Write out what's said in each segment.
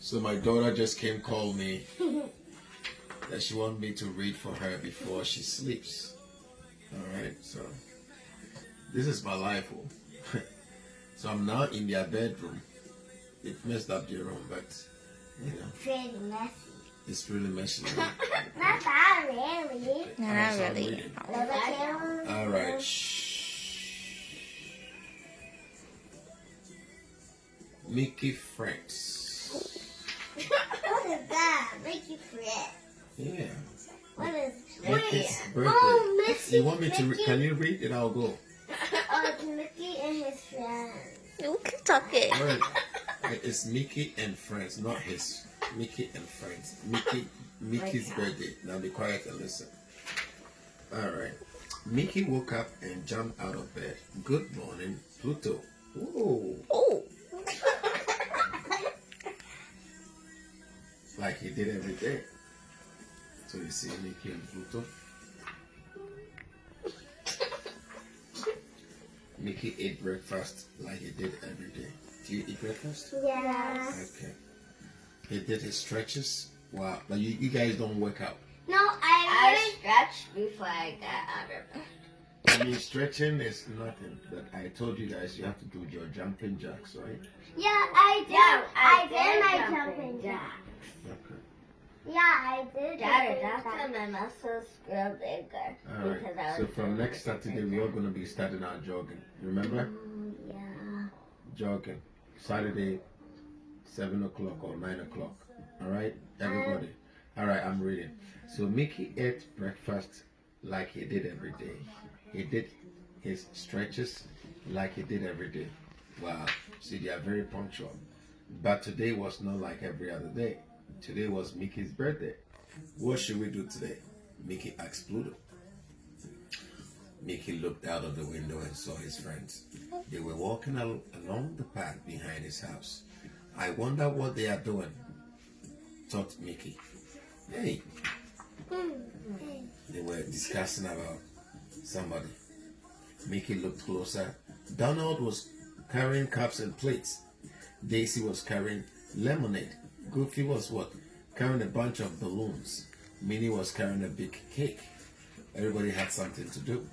So my daughter just came call me that she wants me to read for her before she sleeps. Alright, so this is my life. So I'm now in their bedroom. They've messed up their room, but you know. Pretty messy. It's really messy. Not that really. No, not really. Alright. Mickey Friends. What is that? Mickey Fred. Yeah. What is Mickey's birthday. Oh, Mickey. You want me to read? Can you read? And I'll go. Oh, it's Mickey and his friends. You keep talking. Alright. It's Mickey and Friends, not his. Mickey and Friends. Mickey's birthday. Now be quiet and listen. Alright. Mickey woke up and jumped out of bed. Good morning, Pluto. Whoa. Oh. Like he did every day. So you see Mickey and Pluto. Mickey ate breakfast like he did every day. Do you eat breakfast? Yes. Okay. He did his stretches. Wow. But you guys don't work out. No, I stretched before I got out of bed. I mean, stretching is nothing. But I told you guys you have to do your jumping jacks, right? Yeah, I did. I did my jumping jacks. Okay. Yeah, I did. Daddy, that's why my muscles grow bigger. All right. So from next Saturday, we are going to be starting our jogging. Remember? Yeah. Jogging. Saturday, 7 o'clock or 9 o'clock. All right, everybody. All right, I'm reading. So Mickey ate breakfast like he did every day. He did his stretches like he did every day. Wow. See, they are very punctual. But today was not like every other day. Today was Mickey's birthday. What should we do today? Mickey asked Pluto. Mickey looked out of the window and saw his friends. They were walking along the path behind his house. I wonder what they are doing, thought Mickey. Hey, they were discussing about somebody. Mickey looked closer. Donald was carrying cups and plates. Daisy was carrying lemonade. Goofy was what? Carrying a bunch of balloons. Minnie was carrying a big cake. Everybody had something to do.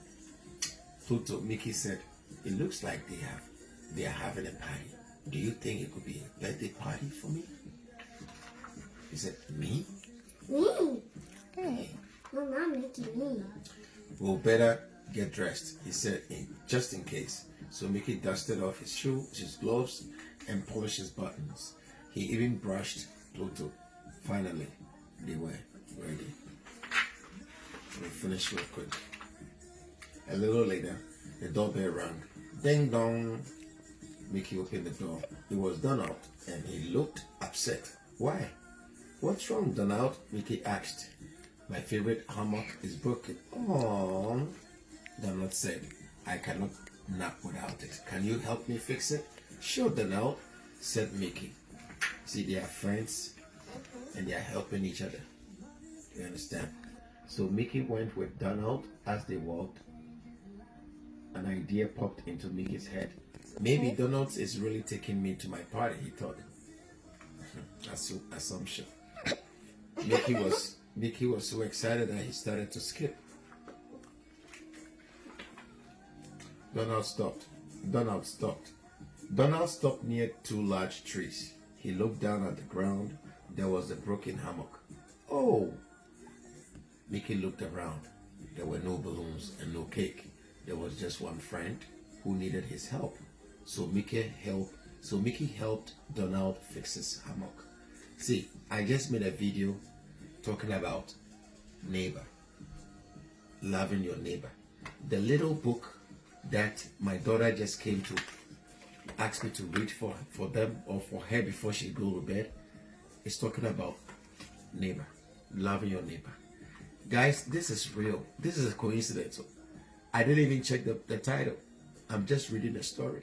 Pluto, Mickey said, it looks like they are having a party. Do you think it could be a birthday party for me? He said, me? Me? Hey. No, not Mickey, me. We'll better get dressed, he said, just in case. So Mickey dusted off his shoes, his gloves, and polished his buttons. He even brushed Pluto. Finally, they were ready. We'll finish real quick. A little later, the doorbell rang. Ding dong. Mickey opened the door. It was Donald, and he looked upset. Why? What's wrong, Donald? Mickey asked. My favorite hammock is broken. Oh, Donald said. I cannot nap without it. Can you help me fix it? Sure, Donald, said Mickey. See, they are friends, and they are helping each other. You understand? So Mickey went with Donald. As they walked, an idea popped into Mickey's head. Maybe Donald is really taking me to my party, he thought. Assumption. Mickey was so excited that he started to skip. Donald stopped. Donald stopped near two large trees. He looked down at the ground. There was a broken hammock. Oh! Mickey looked around. There were no balloons and no cake. There was just one friend who needed his help. So Mickey helped Donald fix his hammock. See, I just made a video talking about neighbor, loving your neighbor. The little book that my daughter just came to ask me to read for them or for her before she go to bed is talking about neighbor, loving your neighbor. Guys, this is real. This is a coincidence. I didn't even check the title. I'm just reading the story.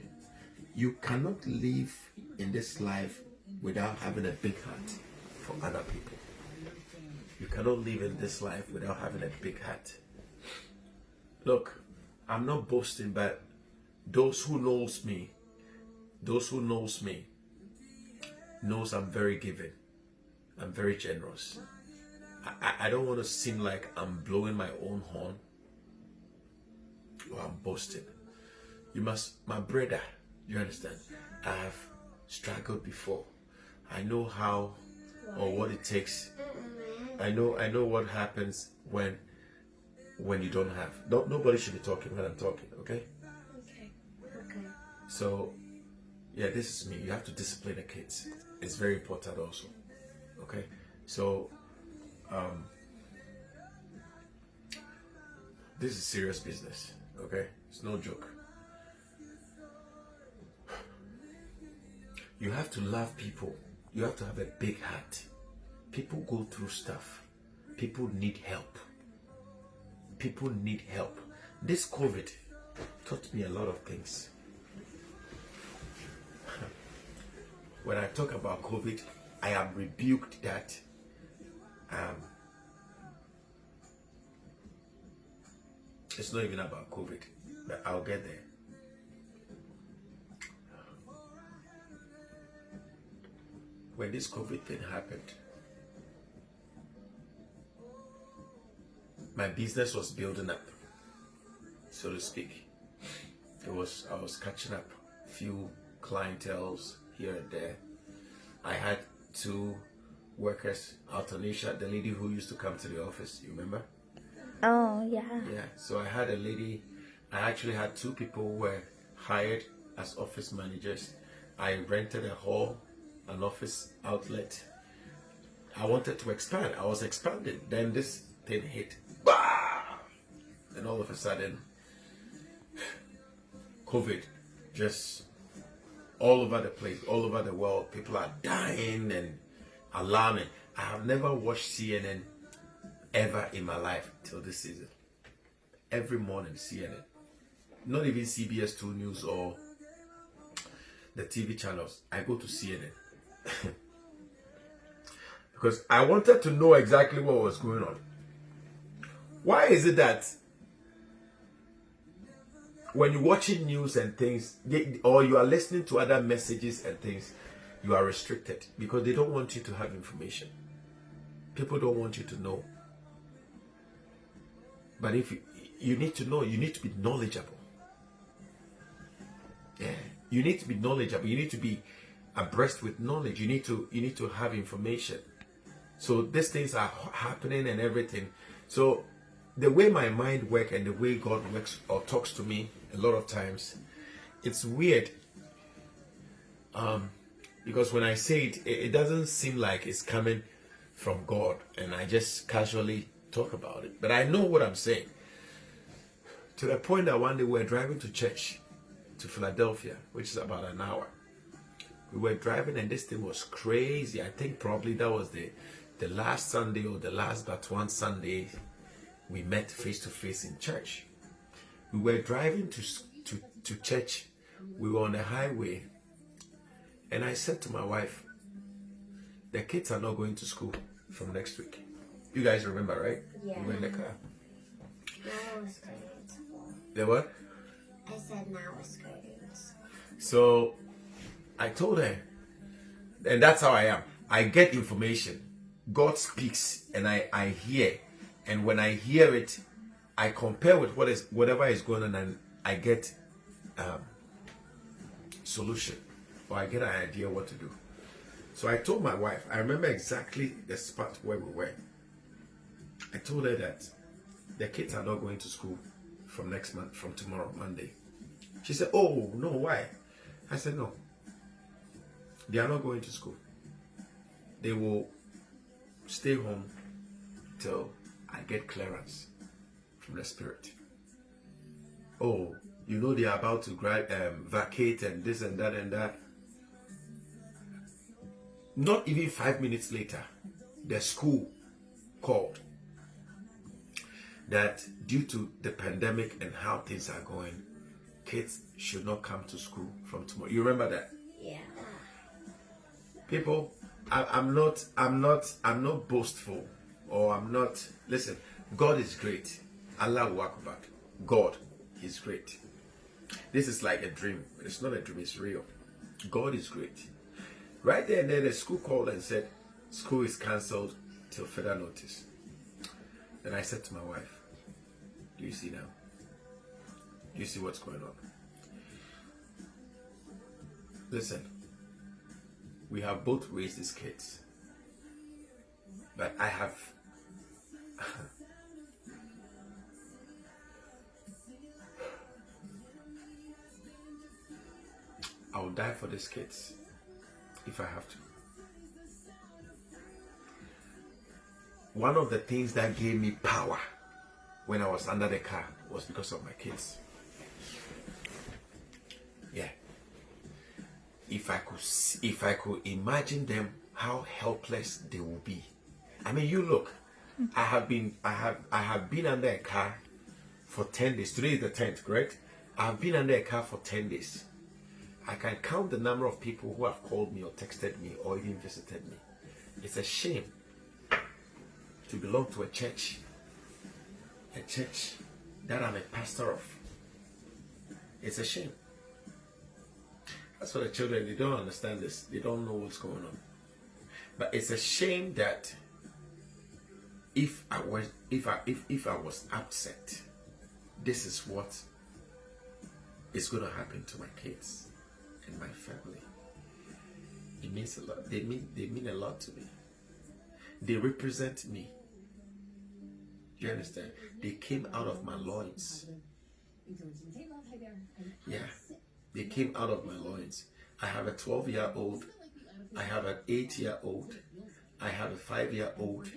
You cannot live in this life without having a big heart for other people. You cannot live in this life without having a big heart. Look, I'm not boasting, but those who knows me knows I'm very giving. I'm very generous. I don't want to seem like I'm blowing my own horn or I'm boasting. You must, my brother, you understand? I've struggled before. I know how or what it takes. I know what happens when you don't have. Nobody should be talking when I'm talking, okay? Okay. So, yeah, this is me. You have to discipline the kids. It's very important also, okay? So, this is serious business, okay? It's no joke. You have to love people. You have to have a big heart. People go through stuff. People need help. People need help. This COVID taught me a lot of things. When I talk about COVID, I am rebuked that it's not even about COVID, but I'll get there. When this COVID thing happened, my business was building up, so to speak. I was catching up, few clienteles here and there. I had 2 workers, Altanisha, the lady who used to come to the office, you remember? Oh, yeah. Yeah, so I had a lady, I actually had 2 people who were hired as office managers. I rented a hall, an office outlet. I wanted to expand. I was expanding. Then this thing hit. Bah! And all of a sudden, COVID just all over the place, all over the world. People are dying and alarming. I have never watched CNN ever in my life till this season. Every morning, CNN. Not even CBS 2 News or the TV channels. I go to CNN. Because I wanted to know exactly what was going on. Why is it that when you're watching news and things, or you are listening to other messages and things, you are restricted because they don't want you to have information. People don't want you to know. But if you need to know, you need to be knowledgeable. Yeah, you need to be knowledgeable. You need to be abreast with knowledge. You need to have information. So these things are happening and everything. So the way my mind works and the way God works or talks to me a lot of times, it's weird. Because when I say it, it doesn't seem like it's coming from God, and I just casually talk about it. But I know what I'm saying. To the point that one day we were driving to church, to Philadelphia, which is about an hour. We were driving and this thing was crazy. I think probably that was the last Sunday or the last but one Sunday we met face to face in church. We were driving to church. We were on the highway. And I said to my wife, the kids are not going to school from next week. You guys remember, right? Yeah. We were in the car. Now it's curtains. The what? I said now it's curtains. So I told her, and that's how I am. I get information. God speaks and I hear. And when I hear it, I compare with whatever is going on and I get solution, or I get an idea what to do. So I told my wife, I remember exactly the spot where we were. I told her that the kids are not going to school from next month, from tomorrow, Monday. She said, oh, no, why? I said, no. They are not going to school. They will stay home till I get clearance from the Spirit. Oh, you know they are about to vacate and this and that and that. Not even 5 minutes later, the school called that due to the pandemic and how things are going, kids should not come to school from tomorrow. You remember that? Yeah. People, I'm not boastful, or I'm not. Listen, God is great. Allahu Akbar. God is great. This is like a dream. It's not a dream. It's real. God is great. Right there and then, the school called and said, School is cancelled till further notice. Then I said to my wife, do you see now? Do you see what's going on? Listen, we have both raised these kids, but I have I'll die for these kids if I have to. One of the things that gave me power when I was under the car was because of my kids. Yeah. If I could imagine them, how helpless they will be. I mean, you look. I have been under a car for 10 days. Today is the 10th, correct? I have been under a car for 10 days. I can count the number of people who have called me or texted me or even visited me. It's a shame to belong to a church that I'm a pastor of. It's a shame. That's for the children. They don't understand this. They don't know what's going on. But it's a shame that if I was upset, this is what is going to happen to my kids and my family. It means a lot. They mean a lot to me. They represent me. You understand? They came out of my loins. Yeah. They came out of my loins. I have a 12-year-old. I have an 8-year-old. I have a 5-year-old.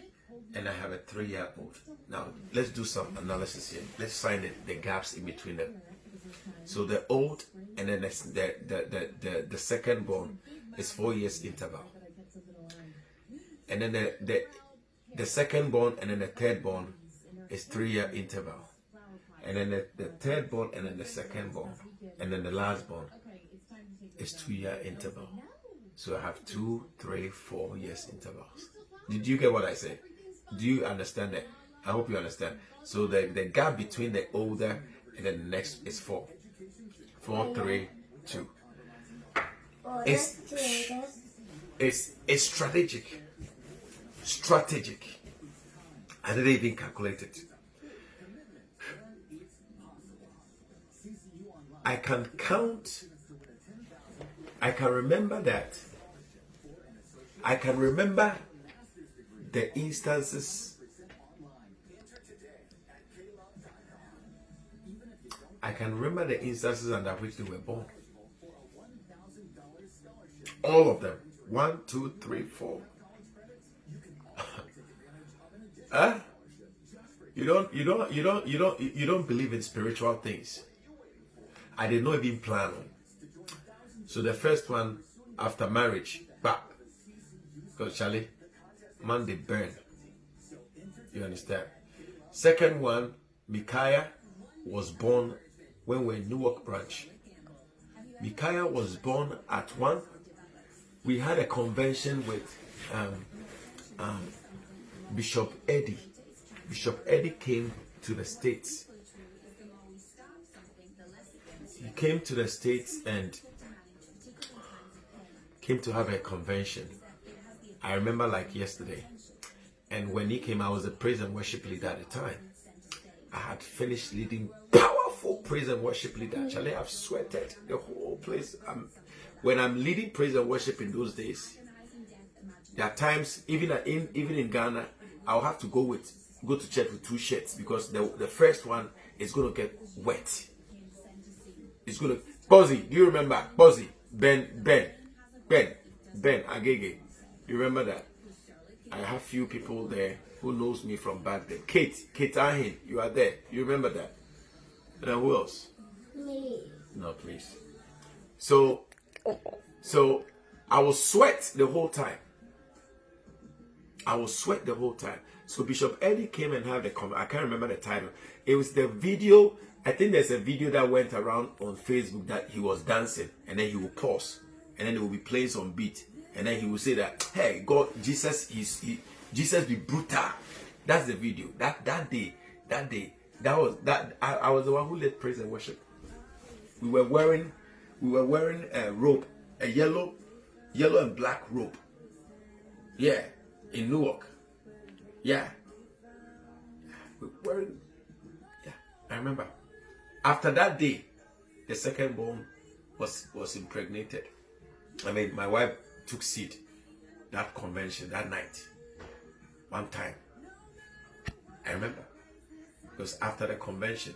And I have a 3-year-old. Now, let's do some analysis here. Let's find the gaps in between them. So the old and then the second born is 4 years interval. And then the second born and then the third born is 3-year interval. And then the third born and then the second born and then the last born is 2-year interval. So I have 2, 3, 4 years intervals. Did you get what I said? Do you understand that? I hope you understand. So the gap between the older and then the next is 4. 4, 3, 2. It's strategic. Strategic. I didn't even calculate it. I can count. I can remember that. I can remember the instances. I can remember the instances under which they were born. All of them. 1, 2, 3, 4. Huh? You don't believe in spiritual things. I did not even plan on. So the first one after marriage, back. Because Charlie, man, they burn. You understand? Second one, Micaiah was born when we're in Newark branch. Micaiah was born at 1. We had a convention with Bishop Eddie. Bishop Eddie came to the States. He came to the States and came to have a convention. I remember like yesterday. And when he came, I was a praise and worship leader at the time. I had finished leading powerful praise and worship leader. Actually, I've sweated the whole place. When I'm leading praise and worship in those days, there are times, even in Ghana, I'll have to go to church with 2 shirts because the first one is going to get wet. It's going to... Buzzy, do you remember? Buzzy, Ben, Agege. You remember that? I have few people there who knows me from back then. Kate Ahin, you are there. You remember that? And then who else? Me. No, please. So I will sweat the whole time. So Bishop Eddie came and had I can't remember the title. It was the video. I think there's a video that went around on Facebook that he was dancing and then he will pause and then he will be playing some beat and then he will say that, hey, God, Jesus be brutal. That's the video. That day, I was the one who led praise and worship. We were wearing a robe, a yellow and black robe. Yeah, in Newark. Yeah. Wearing, yeah, I remember. After that day, the second born was impregnated. I mean, my wife took seed that convention that night. One time. I remember. Because after the convention,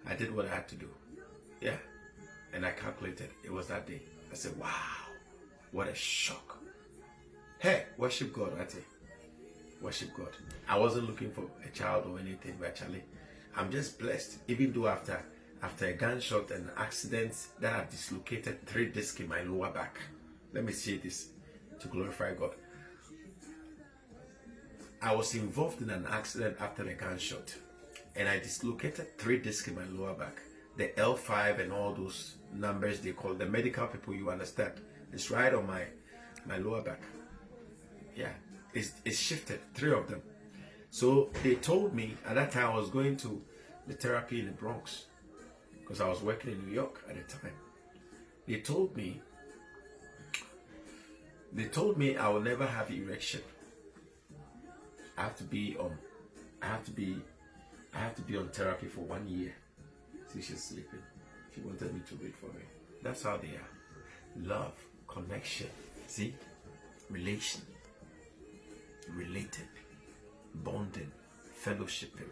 I did what I had to do. Yeah. And I calculated. It was that day. I said, wow, what a shock. Hey, worship God, right? Worship God. I wasn't looking for a child or anything, but actually, I'm just blessed. Even though after a gunshot and accident that have dislocated 3 discs in my lower back. Let me say this to glorify God. I was involved in an accident after the gunshot, and I dislocated 3 discs in my lower back. The L5 and all those numbers they call the medical people, you understand. It's right on my lower back. Yeah, it's shifted, 3 of them. So they told me at that time I was going to the therapy in the Bronx because I was working in New York at the time. They told me I will never have erection. I have to be on therapy for 1 year. See, she's sleeping. She wanted me to read for her. That's how they are. Love, connection, see, relation, related, bonding, fellowshipping.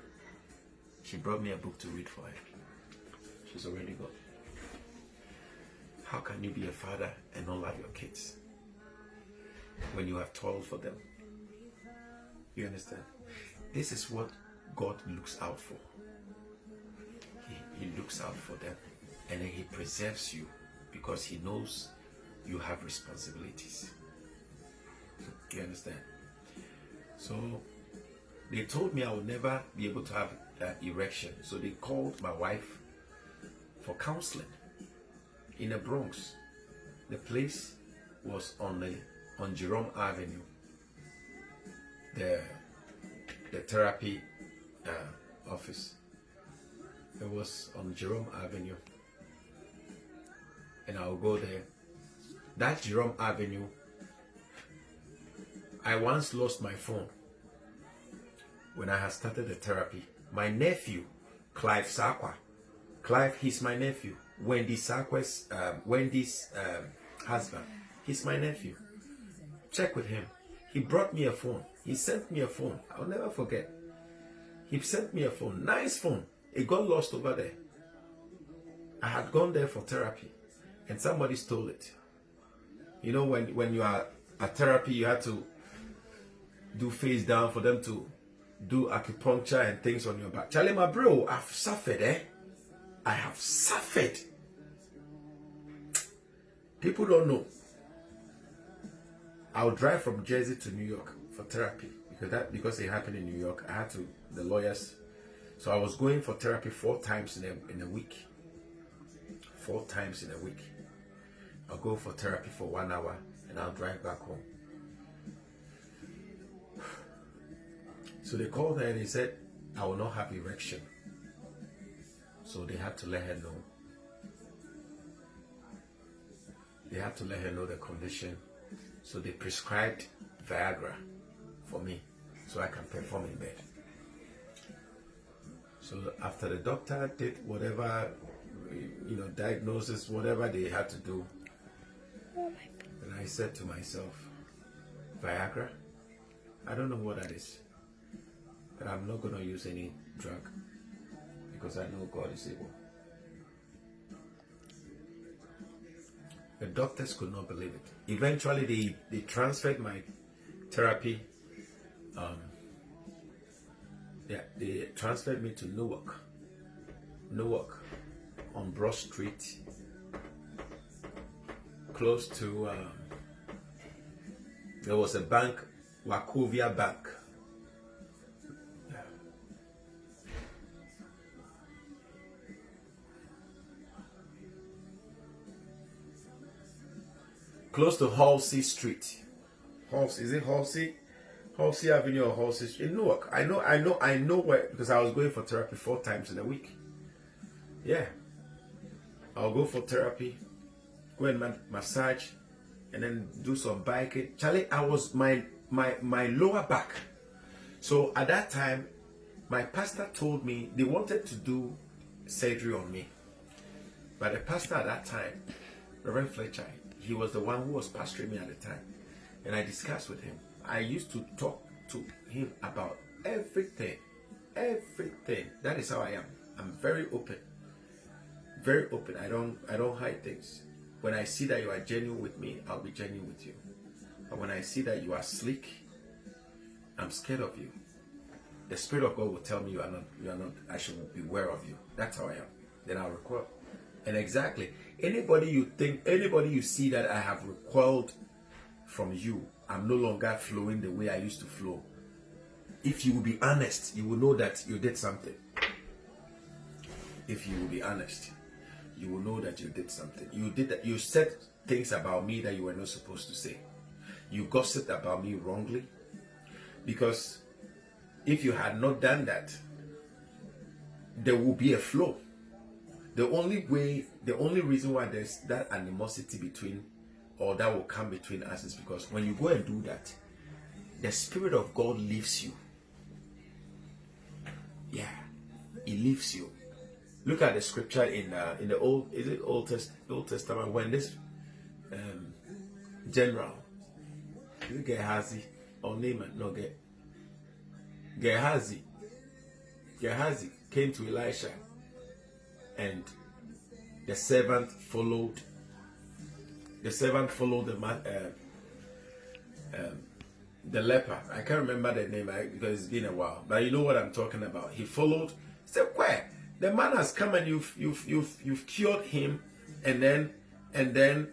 She brought me a book to read for her. She's already gone. How can you be a father and not love your kids when you have toiled for them? You understand? This is what God looks out for. He looks out for them, and then He preserves you because He knows you have responsibilities. You understand? So they told me I would never be able to have erection. So they called my wife for counseling in the Bronx. The place was on Jerome Avenue. The therapy office. It was on Jerome Avenue, and I'll go there. That Jerome Avenue, I once lost my phone when I had started the therapy. My nephew, Clive Sakwa. Clive, he's my nephew. Wendy's husband. He's my nephew. Check with him. He brought me a phone. He sent me a phone. I'll never forget. He sent me a phone. Nice phone. It got lost over there. I had gone there for therapy and somebody stole it. You know, when you are at therapy, you have to do face down for them to do acupuncture and things on your back. Charlie, my bro, I've suffered, I have suffered. People don't know. I'll drive from Jersey to New York for therapy because it happened in New York. I had to, the lawyers. So I was going for therapy 4 times in a week. 4 times in a week. I'll go for therapy for 1 hour and I'll drive back home. So they called her and they said, I will not have erection. So they had to let her know. They had to let her know the condition. So they prescribed Viagra for me so I can perform in bed. So after the doctor did whatever, diagnosis, whatever they had to do, and I said to myself, Viagra, I don't know what that is, but I'm not going to use any drug because I know God is able. The doctors could not believe it. Eventually, they transferred my therapy. They transferred me to Newark on Broad Street, close to, there was a bank, Wachovia Bank. Close to Halsey Street. Is it Halsey? Halsey Avenue or Halsey Street? In Newark. I know where, because I was going for therapy 4 times in a week. Yeah. I'll go for therapy, go and massage, and then do some biking. Charlie, my lower back. So at that time, my pastor told me they wanted to do surgery on me. But the pastor at that time, Reverend Fletcher, he was the one who was pastoring me at the time. And I discussed with him. I used to talk to him about everything. Everything. That is how I am. I'm very open. Very open. I don't hide things. When I see that you are genuine with me, I'll be genuine with you. But when I see that you are slick, I'm scared of you. The Spirit of God will tell me you are not, I should beware of you. That's how I am. Then I'll recoil. And exactly, anybody you see that I have recoiled from you, I'm no longer flowing the way I used to flow. If you will be honest, you will know that you did something. If you will be honest, you will know that you did something. You said things about me that you were not supposed to say. You gossiped about me wrongly. Because if you had not done that, there will be a flow. The only reason why there's that animosity between, or that will come between us, is because when you go and do that, the Spirit of God leaves you. Yeah, He leaves you. Look at the scripture in the Old Testament, when this general, Gehazi or Naaman, no, Gehazi came to Elisha, and the servant followed the leper. I can't remember the name because it's been a while, but you know what I'm talking about. He followed. He said, "Where? The man has come and you've cured him, and then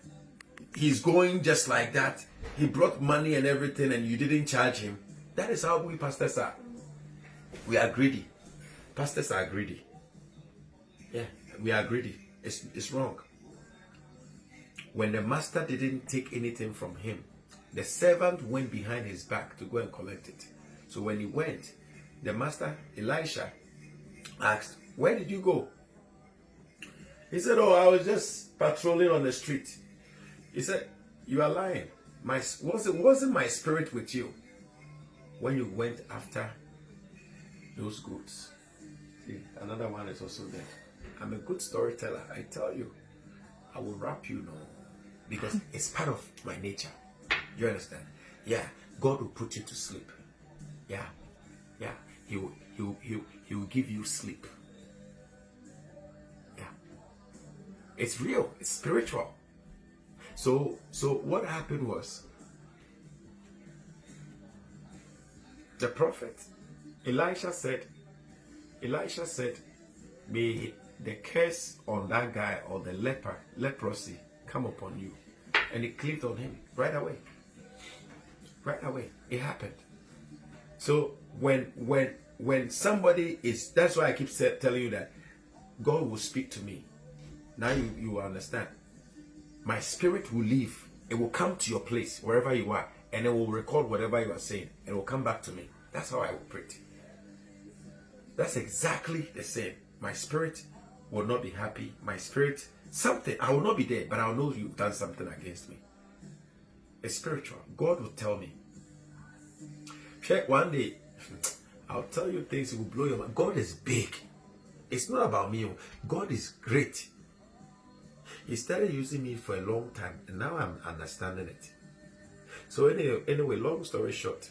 he's going just like that. He brought money and everything, and you didn't charge him." That is how we pastors are. We are greedy. Pastors are greedy. Yeah, we are greedy. It's wrong. When the master didn't take anything from him, the servant went behind his back to go and collect it. So when he went, the master, Elisha, asked, "Where did you go?" He said, "Oh, I was just patrolling on the street." He said, "You are lying. Wasn't my spirit with you when you went after those goods?" See, another one is also there. I'm a good storyteller. I tell you, I will rap you now because it's part of my nature. You understand? Yeah, God will put you to sleep. Yeah. He will give you sleep. Yeah. It's real. It's spiritual. So what happened was, the prophet Elisha said, "May the curse on that guy or the leprosy come upon you." And it cleaved on him right away. Right away. It happened. So when somebody is, that's why I keep telling you that God will speak to me. Now you will understand. My spirit will leave. It will come to your place, wherever you are, and it will record whatever you are saying, and it will come back to me. That's how I operate. That's exactly the same. My spirit will not be happy. My spirit, something, I will not be there, but I'll know you've done something against me. It's spiritual. God will tell me. Check one day, I'll tell you things that will blow your mind. God is big. It's not about me. God is great. He started using me for a long time, and now I'm understanding it. So anyway, long story short,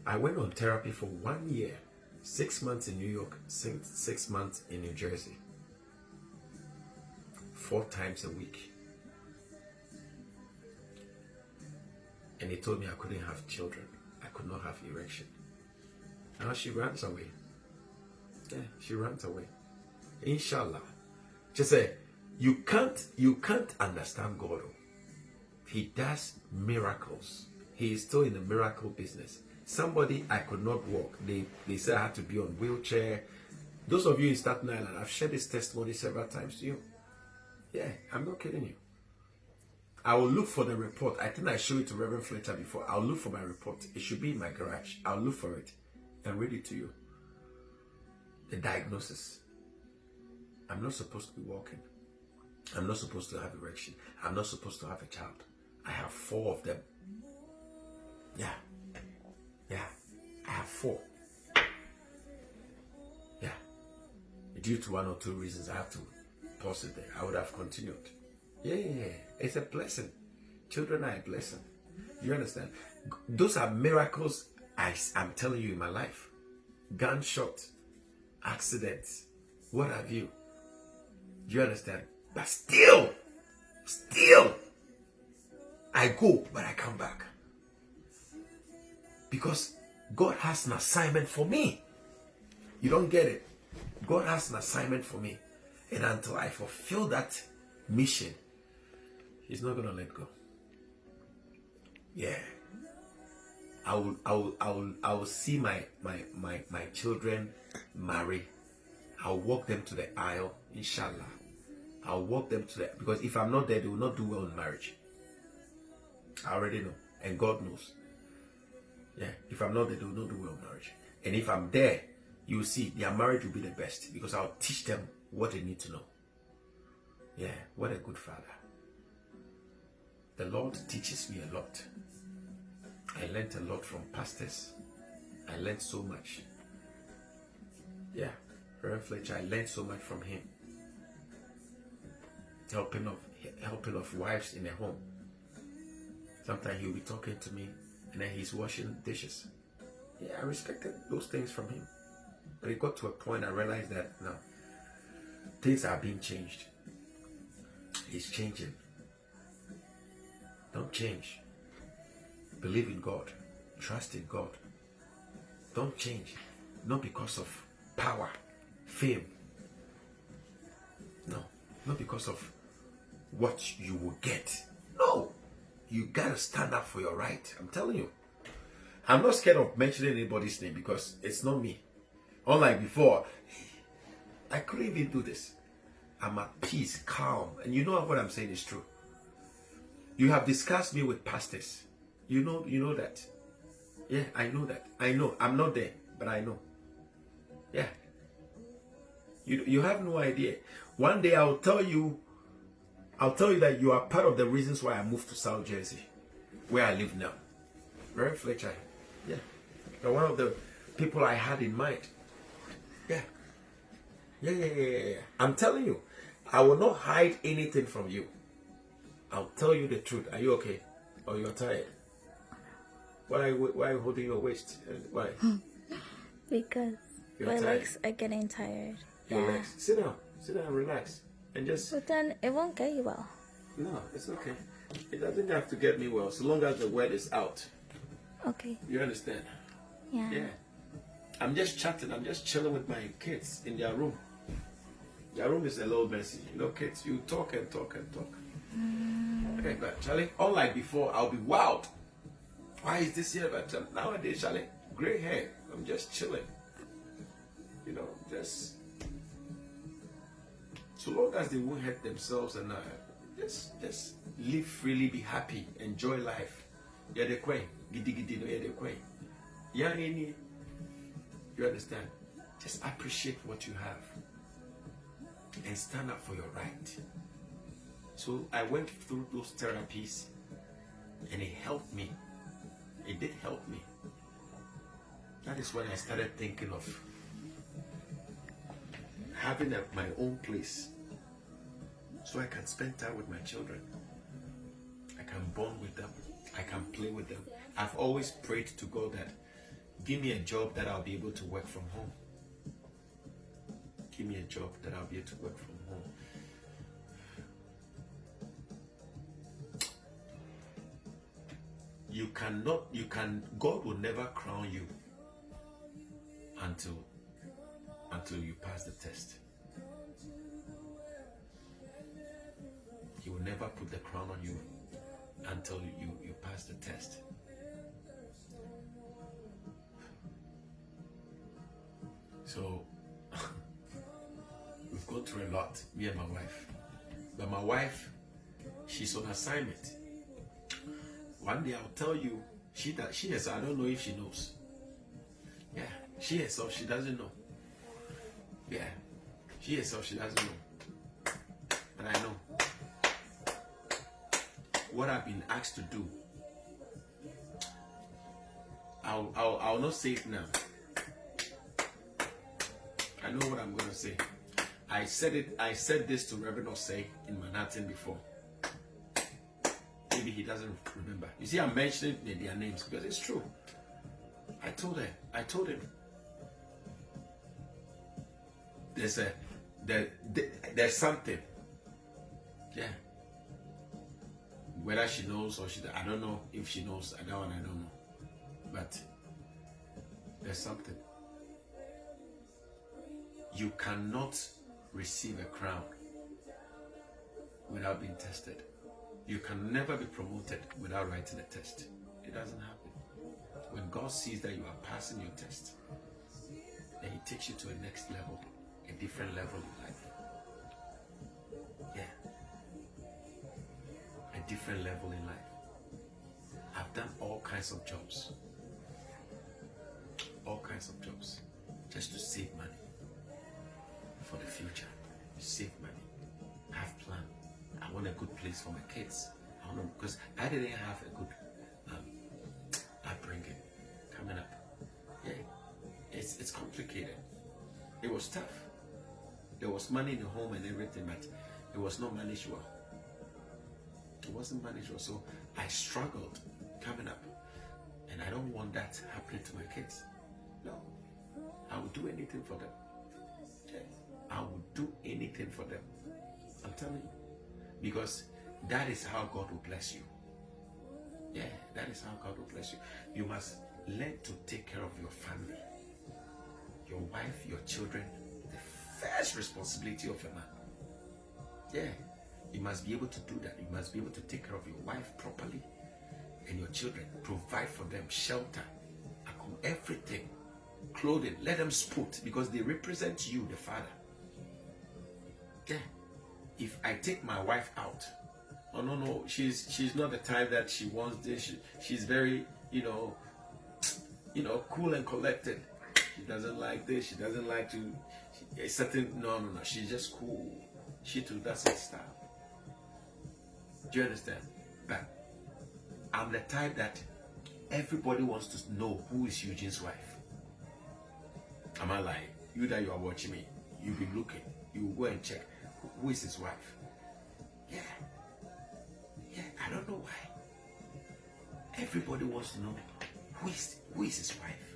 I went on therapy for 1 year, 6 months in New York, 6 months in New Jersey, 4 times a week. And he told me I couldn't have children. I could not have erection. Now she runs away. Yeah, she runs away. Inshallah. She said, you can't understand God. He does miracles. He is still in the miracle business. Somebody, I could not walk. They said I had to be on wheelchair. Those of you in Staten Island, I've shared this testimony several times to you. Yeah, I'm not kidding you. I will look for the report. I think I showed it to Reverend Fletcher before. I'll look for my report. It should be in my garage. I'll look for it and read it to you. The diagnosis. I'm not supposed to be walking. I'm not supposed to have erection. I'm not supposed to have a child. I have 4 of them. Yeah. Yeah. I have 4. Yeah. Due to 1 or 2 reasons, I have to pause it there. I would have continued. Yeah. It's a blessing. Children are a blessing. You understand? Those are miracles I'm telling you in my life. Gunshot, accidents, what have you. You understand? But still, I go, but I come back. Because God has an assignment for me. You don't get it. God has an assignment for me. And until I fulfill that mission, He's not going to let go. Yeah. I will see my children marry. I'll walk them to the aisle, inshallah. I'll walk them to the, because if I'm not there, they will not do well in marriage. I already know. And God knows. Yeah. If I'm not there, they will not do well in marriage. And if I'm there, you will see their marriage will be the best, because I'll teach them what they need to know. Yeah. What a good father. The Lord teaches me a lot. I learned a lot from pastors. I learned so much. Yeah. Reverend Fletcher, I learned so much from him. Helping of wives in a home. Sometimes he'll be talking to me and then he's washing dishes. Yeah, I respected those things from him. But it got to a point I realized that now things are being changed. He's changing. Don't change. Believe in God. Trust in God. Don't change. Not because of power, fame. No. Not because of what you will get. No. You gotta stand up for your right. I'm telling you. I'm not scared of mentioning anybody's name because it's not me. Unlike before, I couldn't even do this. I'm at peace, calm. And you know what I'm saying is true. You have discussed me with pastors. You know that. Yeah, I know that. I know. I'm not there, but I know. Yeah. You have no idea. One day I'll tell you that you are part of the reasons why I moved to South Jersey, where I live now. Reverend Fletcher. Yeah. You're one of the people I had in mind. Yeah. Yeah. I'm telling you, I will not hide anything from you. I'll tell you the truth. Are you okay? Or you're tired? Why are you holding your waist? Why? Because You're my tired. legs are getting tired. Your Yeah. legs. Sit down, relax. And just... But then it won't get you well. No, it's okay. It doesn't have to get me well, so long as the word is out. Okay. You understand? Yeah. Yeah. I'm just chatting. I'm just chilling with my kids in their room. Their room is a little messy. You know, kids, you talk and talk and talk. Okay, but Charlie, unlike before, I'll be wild. Why is this here? But nowadays, Charlie, gray hair. I'm just chilling. You know, just so long as they won't hurt themselves and just live freely, be happy, enjoy life. Yeah, the queen, giddy, no, yeah, the queen. Yeah, you understand? Just appreciate what you have and stand up for your right. So I went through those therapies and it helped me. It did help me. That is when I started thinking of having my own place so I can spend time with my children. I can bond with them. I can play with them. I've always prayed to God that give me a job that I'll be able to work from home. Give me a job that I'll be able to work from home. God will never crown you until you pass the test. He will never put the crown on you until you pass the test. So we've gone through a lot, me and my wife. But my wife, she's on assignment. One day I'll tell you, she herself, I don't know if she knows. Yeah, she herself, she doesn't know. Yeah, she herself, she doesn't know. But I know. what I've been asked to do, I'll not say it now. I know what I'm going to say. I said this to Reverend Osei in Manhattan before. Maybe he doesn't remember. You see, I'm mentioning their names because it's true. I told him. There's something. Yeah. Whether she knows or I don't know if she knows. I don't know. But there's something. You cannot receive a crown without being tested. You can never be promoted without writing a test. It doesn't happen. When God sees that you are passing your test, then He takes you to a next level, a different level in life. Yeah. A different level in life. I've done all kinds of jobs. All kinds of jobs. Just to save money. For the future. Save money. Have plan. I want a good place for my kids. I want because I didn't have a good upbringing coming up. Yeah. It's complicated. It was tough. There was money in the home and everything, but it was not managed well. It wasn't managed well. So I struggled coming up. And I don't want that happening to my kids. No. I would do anything for them. Yeah. I would do anything for them. I'm telling you. Because that is how God will bless you. Yeah, that is how God will bless you. You must learn to take care of your family. Your wife, your children. The first responsibility of a man. Yeah. You must be able to do that. You must be able to take care of your wife properly. And your children. Provide for them shelter. Everything. Clothing. Let them sport. Because they represent you, the father. Yeah. If I take my wife out, oh no, she's not the type that she wants this. She's very, cool and collected. She doesn't like this. She doesn't like to. No. She's just cool. She too. That's her style. Do you understand? But I'm the type that everybody wants to know who is Eugene's wife. Am I lying? You that you are watching me, you be looking. You go and check. Who is his wife? Yeah. I don't know why. Everybody wants to know who is his wife.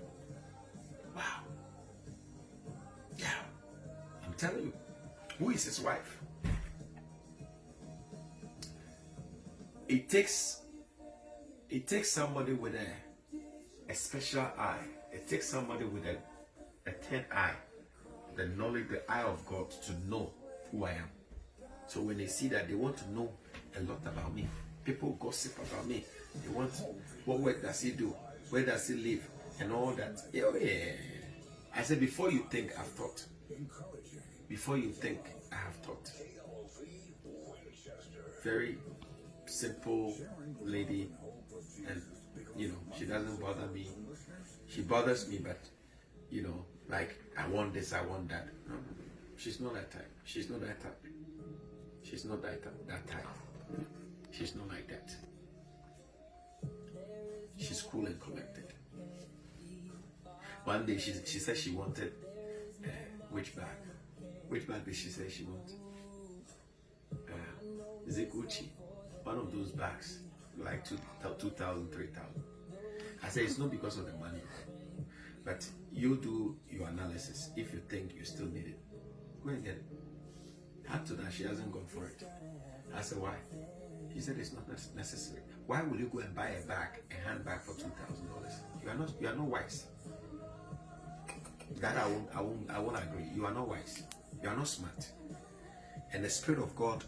Wow. Yeah. I'm telling you, who is his wife? It takes somebody with a special eye. It takes somebody with a third eye, the knowledge, the eye of God to know who I am. So when they see that, they want to know a lot about me. People gossip about me. They want, what work does he do? Where does he live? And all that. Yeah. I said, before you think, I've thought. Before you think, I have thought. Very simple lady. And, she doesn't bother me. She bothers me, but, like, I want this, I want that. No. She's not that type. She's not that type. She's not that type. She's not like that. She's cool and collected. One day she said she wanted which bag? Which bag did she say she wanted? Is it Gucci? One of those bags, like 2,000, 3,000. I said it's not because of the money, but you do your analysis. If you think you still need it, go and get it. After that, she hasn't gone for it. I said, why? She said it's not necessary. Why will you go and buy a handbag for $2,000? You are not wise. That I won't agree. You are not wise. You are not smart. And the Spirit of God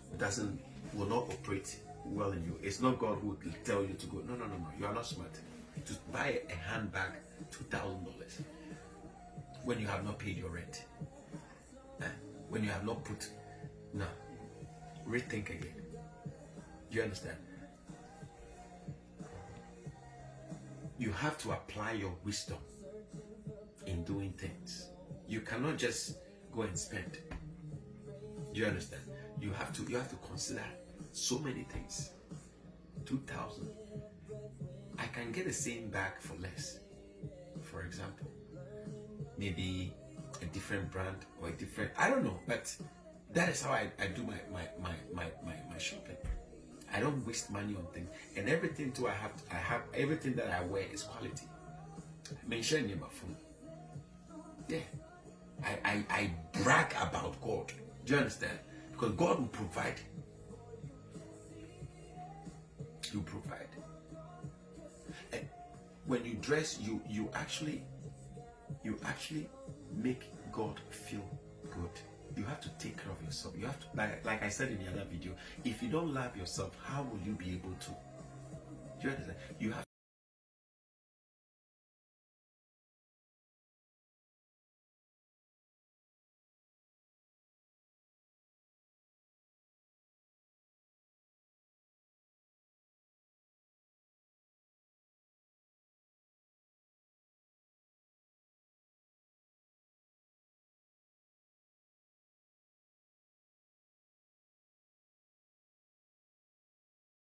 will not operate well in you. It's not God who will tell you to go. No. You are not smart. To buy a handbag, $2,000 when you have not paid your rent. When you have not put. No. Rethink again. Do you understand? You have to apply your wisdom in doing things. You cannot just go and spend. Do you understand? You have to consider so many things. 2,000, I can get the same bag for less. For example, maybe a different brand or a different, I don't know, but that is how I do my shopping. I don't waste money on things, and everything too. I have everything that I wear is quality. Mention your phone. Yeah, I brag about God. Do you understand? Because God will provide. He will provide. And when you dress, you actually make God feel good. You have to take care of yourself. You have to, like I said in the other video, if you don't love yourself, how will you be able to? Do you understand? You have